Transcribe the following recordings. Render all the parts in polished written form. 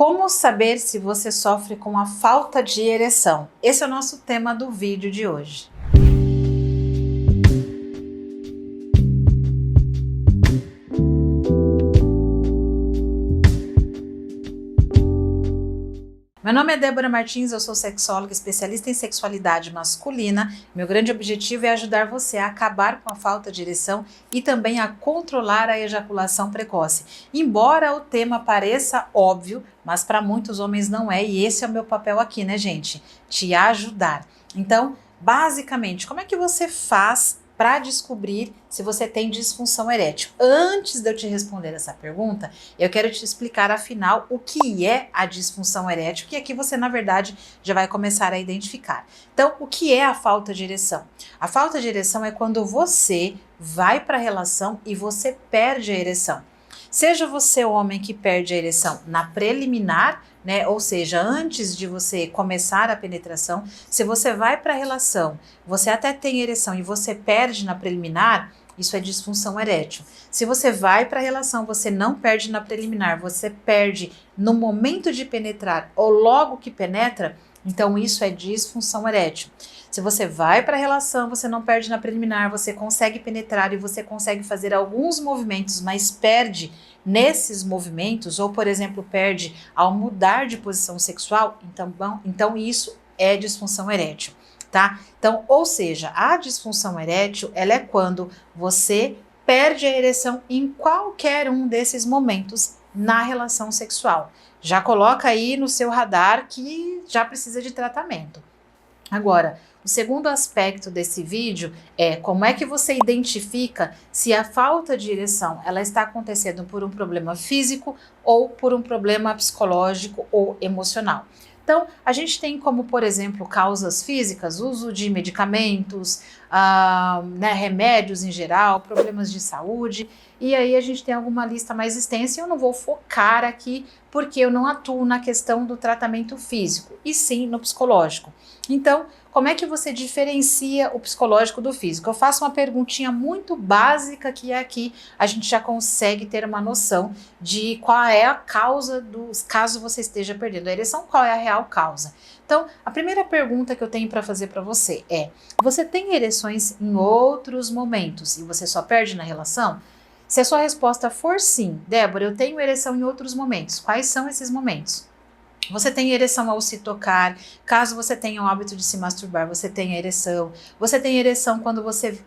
Como saber se você sofre com a falta de ereção? Esse é o nosso tema do vídeo de hoje. Meu nome é Débora Martins, eu sou sexóloga especialista em sexualidade masculina. Meu grande objetivo é ajudar você a acabar com a falta de ereção e também a controlar a ejaculação precoce. Embora o tema pareça óbvio, mas para muitos homens não é, e esse é o meu papel aqui, né, gente? Te ajudar. Então, basicamente, como é que você faz para descobrir se você tem disfunção erétil? Antes de eu te responder essa pergunta, eu quero te explicar, afinal, o que é a disfunção erétil, que aqui você, na verdade, já vai começar a identificar. Então, o que é a falta de ereção? A falta de ereção é quando você vai para a relação e você perde a ereção. Seja você o homem que perde a ereção na preliminar, né? Ou seja, antes de você começar a penetração, se você vai para a relação, você até tem ereção e você perde na preliminar, isso é disfunção erétil. Se você vai para a relação, você não perde na preliminar, você perde no momento de penetrar ou logo que penetra, então isso é disfunção erétil. Se você vai para a relação, você não perde na preliminar, você consegue penetrar e você consegue fazer alguns movimentos, mas perde nesses movimentos, ou por exemplo, perde ao mudar de posição sexual, então isso é disfunção erétil, tá? Então, ou seja, a disfunção erétil, ela é quando você perde a ereção em qualquer um desses momentos na relação sexual. Já coloca aí no seu radar que já precisa de tratamento. Agora, o segundo aspecto desse vídeo é como é que você identifica se a falta de ereção ela está acontecendo por um problema físico ou por um problema psicológico ou emocional. Então, a gente tem como, por exemplo, causas físicas, uso de medicamentos, remédios em geral, problemas de saúde, e aí a gente tem alguma lista mais extensa e eu não vou focar aqui porque eu não atuo na questão do tratamento físico, e sim no psicológico. Então, como é que você diferencia o psicológico do físico? Eu faço uma perguntinha muito básica que aqui a gente já consegue ter uma noção de qual é a causa dos caso você esteja perdendo a ereção, qual é a real causa. Então, a primeira pergunta que eu tenho para fazer para você é: você tem ereções em outros momentos e você só perde na relação? Se a sua resposta for sim, Débora, eu tenho ereção em outros momentos, quais são esses momentos? Você tem ereção ao se tocar, caso você tenha o hábito de se masturbar, você tem ereção. Você tem ereção quando você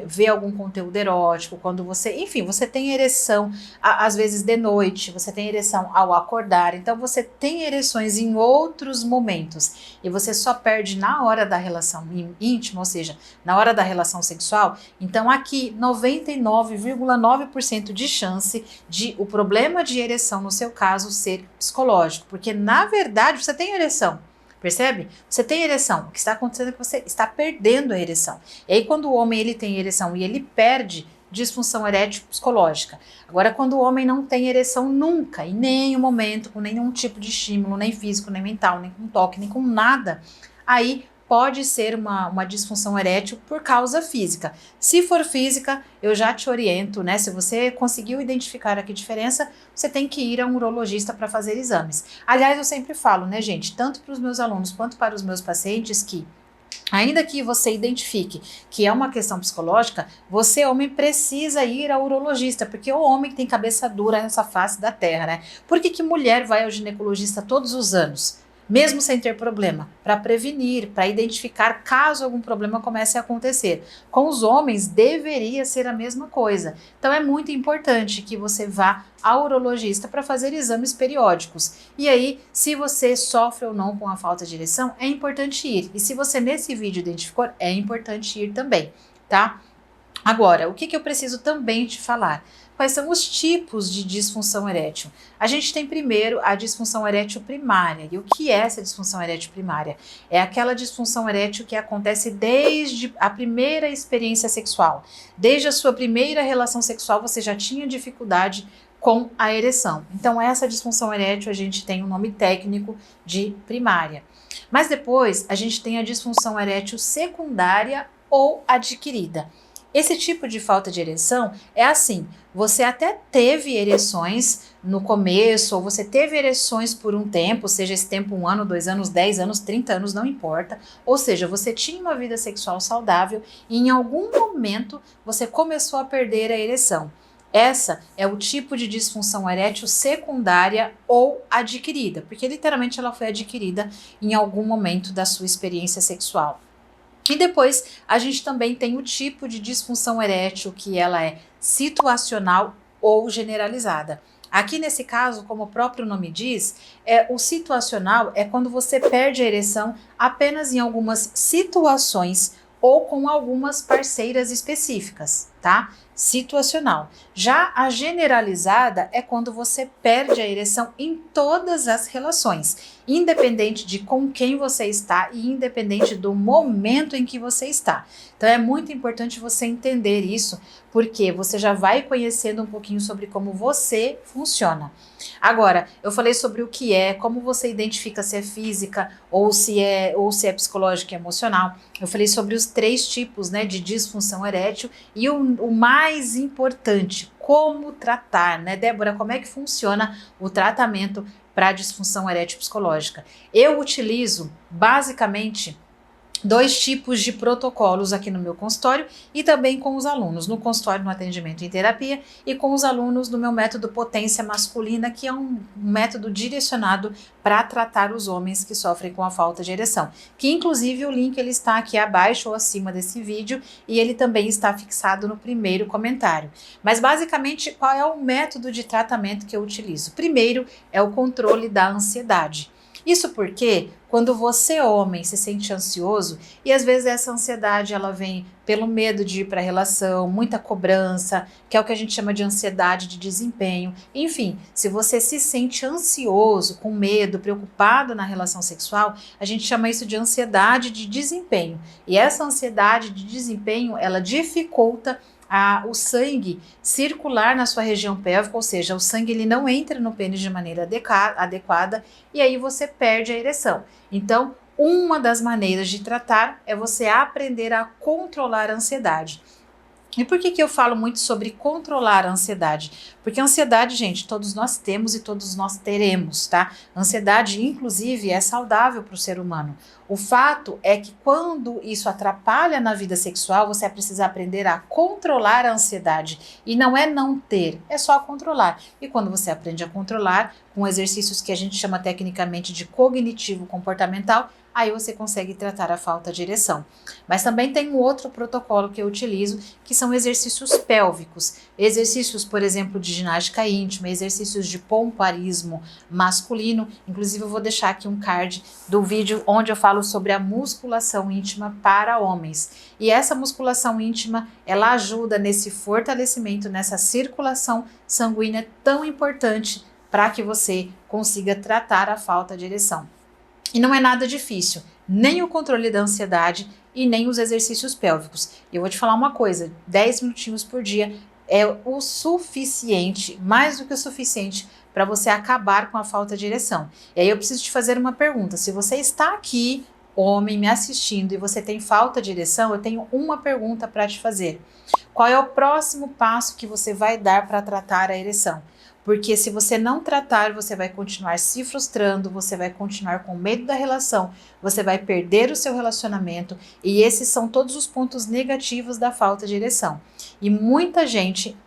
vê algum conteúdo erótico, quando você, enfim, você tem ereção às vezes de noite, você tem ereção ao acordar. Então você tem ereções em outros momentos e você só perde na hora da relação íntima, ou seja, na hora da relação sexual. Então aqui 99,9% de chance de o problema de ereção no seu caso ser psicológico, porque na verdade você tem ereção, percebe? Você tem ereção, o que está acontecendo é que você está perdendo a ereção. E aí quando o homem ele tem ereção e ele perde, disfunção erétil psicológica. Agora quando o homem não tem ereção nunca, em nenhum momento, com nenhum tipo de estímulo, nem físico, nem mental, nem com toque, nem com nada, aí pode ser uma disfunção erétil por causa física. Se for física, eu já te oriento, né? Se você conseguiu identificar aqui a diferença, você tem que ir a um urologista para fazer exames. Aliás, eu sempre falo, né, gente, tanto para os meus alunos quanto para os meus pacientes, que ainda que você identifique que é uma questão psicológica, você, homem, precisa ir ao urologista, porque o homem tem cabeça dura nessa face da terra, né? Por que mulher vai ao ginecologista todos os anos? Mesmo sem ter problema, para prevenir, para identificar caso algum problema comece a acontecer. Com os homens deveria ser a mesma coisa. Então é muito importante que você vá ao urologista para fazer exames periódicos. E aí, se você sofre ou não com a falta de ereção, é importante ir. E se você nesse vídeo identificou, é importante ir também, tá? Agora, o que eu preciso também te falar? Quais são os tipos de disfunção erétil? A gente tem primeiro a disfunção erétil primária. E o que é essa disfunção erétil primária? É aquela disfunção erétil que acontece desde a primeira experiência sexual. Desde a sua primeira relação sexual você já tinha dificuldade com a ereção. Então essa disfunção erétil a gente tem um nome técnico de primária. Mas depois a gente tem a disfunção erétil secundária ou adquirida. Esse tipo de falta de ereção é assim, você até teve ereções no começo, ou você teve ereções por um tempo, seja esse tempo 1 ano, 2 anos, 10 anos, 30 anos, não importa. Ou seja, você tinha uma vida sexual saudável e em algum momento você começou a perder a ereção. Essa é o tipo de disfunção erétil secundária ou adquirida, porque literalmente ela foi adquirida em algum momento da sua experiência sexual. E depois a gente também tem o tipo de disfunção erétil que ela é situacional ou generalizada. Aqui nesse caso, como o próprio nome diz, o situacional é quando você perde a ereção apenas em algumas situações ou com algumas parceiras específicas, tá? Situacional. Já a generalizada é quando você perde a ereção em todas as relações, independente de com quem você está e independente do momento em que você está. Então é muito importante você entender isso, porque você já vai conhecendo um pouquinho sobre como você funciona. Agora, eu falei sobre o que é, como você identifica se é física ou se é psicológica e emocional. Eu falei sobre os 3 tipos, né, de disfunção erétil e o mais importante, como tratar, né, Débora? Como é que funciona o tratamento para disfunção erétil psicológica? Eu utilizo basicamente 2 tipos de protocolos aqui no meu consultório e também com os alunos, no consultório no atendimento em terapia e com os alunos do meu método Potência Masculina, que é um método direcionado para tratar os homens que sofrem com a falta de ereção, que inclusive o link ele está aqui abaixo ou acima desse vídeo e ele também está fixado no primeiro comentário. Mas basicamente qual é o método de tratamento que eu utilizo? Primeiro é o controle da ansiedade. Isso porque quando você, homem, se sente ansioso, e às vezes essa ansiedade ela vem pelo medo de ir para a relação, muita cobrança, que é o que a gente chama de ansiedade de desempenho. Enfim, se você se sente ansioso, com medo, preocupado na relação sexual, a gente chama isso de ansiedade de desempenho. E essa ansiedade de desempenho, ela dificulta o sangue circular na sua região pélvica, ou seja, o sangue ele não entra no pênis de maneira adequada e aí você perde a ereção. Então, uma das maneiras de tratar é você aprender a controlar a ansiedade. E por que eu falo muito sobre controlar a ansiedade? Porque a ansiedade, gente, todos nós temos e todos nós teremos, tá? A ansiedade, inclusive, é saudável para o ser humano. O fato é que quando isso atrapalha na vida sexual, você precisa aprender a controlar a ansiedade. E não é não ter, é só controlar. E quando você aprende a controlar, com exercícios que a gente chama tecnicamente de cognitivo comportamental, aí você consegue tratar a falta de ereção. Mas também tem um outro protocolo que eu utilizo, que são exercícios pélvicos. Exercícios, por exemplo, de ginástica íntima, exercícios de pomparismo masculino. Inclusive, eu vou deixar aqui um card do vídeo onde eu falo sobre a musculação íntima para homens. E essa musculação íntima, ela ajuda nesse fortalecimento, nessa circulação sanguínea tão importante para que você consiga tratar a falta de ereção. E não é nada difícil, nem o controle da ansiedade e nem os exercícios pélvicos. E eu vou te falar uma coisa, 10 minutinhos por dia é o suficiente, mais do que o suficiente, para você acabar com a falta de ereção. E aí eu preciso te fazer uma pergunta, se você está aqui, homem, me assistindo e você tem falta de ereção, eu tenho uma pergunta para te fazer. Qual é o próximo passo que você vai dar para tratar a ereção? Porque se você não tratar, você vai continuar se frustrando, você vai continuar com medo da relação, você vai perder o seu relacionamento e esses são todos os pontos negativos da falta de ereção. E muita gente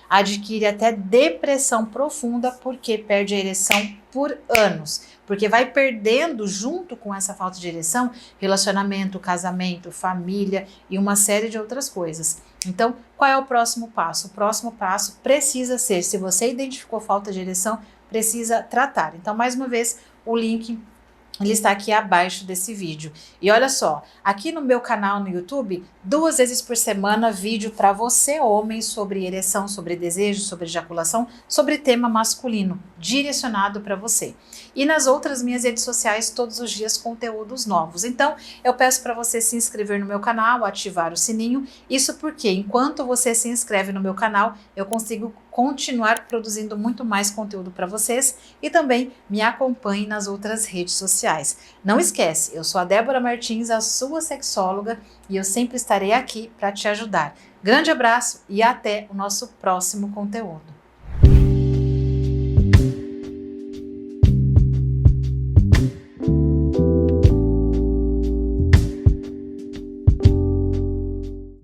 adquire até depressão profunda porque perde a ereção por anos. Porque vai perdendo junto com essa falta de ereção, relacionamento, casamento, família e uma série de outras coisas. Então, qual é o próximo passo? O próximo passo precisa ser, se você identificou falta de ereção, precisa tratar. Então, mais uma vez, o link ele está aqui abaixo desse vídeo. E olha só, aqui no meu canal no YouTube, 2 vezes por semana, vídeo para você, homem, sobre ereção, sobre desejo, sobre ejaculação, sobre tema masculino, direcionado para você. E nas outras minhas redes sociais, todos os dias, conteúdos novos. Então, eu peço para você se inscrever no meu canal, ativar o sininho. Isso porque, enquanto você se inscreve no meu canal, eu consigo continuar produzindo muito mais conteúdo para vocês e também me acompanhe nas outras redes sociais. Não esquece, eu sou a Débora Martins, a sua sexóloga, e eu sempre estarei aqui para te ajudar. Grande abraço e até o nosso próximo conteúdo.